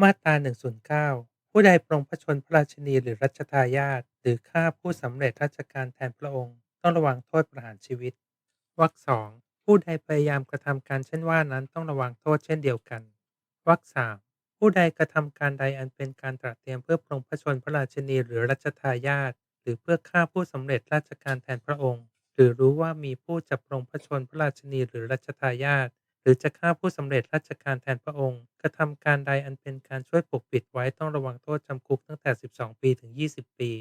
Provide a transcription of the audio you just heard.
มาตรา109ผู้ใดปรงพระชนพระราชินีหรือรัชทายาทหรือฆ่าผู้สำเร็จราชการแทนพระองค์ต้องระวังโทษประหารชีวิตวรรคสองผู้ใดพยายามกระทำการเช่นว่านั้นต้องระวังโทษเช่นเดียวกันวรรคสามผู้ใดกระทำการใดอันเป็นการตระเตรียมเพื่อปรงพระชนพระราชินีหรือรัชทายาทหรือเพื่อฆ่าผู้สำเร็จราชการแทนพระองค์หรือรู้ว่ามีผู้จะปรงพระชนพระราชินีหรือรัชทายาท หรือจะฆ่าผู้สำเร็จราชการแทนพระองค์กระทำการใดอันเป็นการช่วยปกปิดไว้ต้องระวังโทษจำคุกตั้งแต่12 ปีถึง20 ปี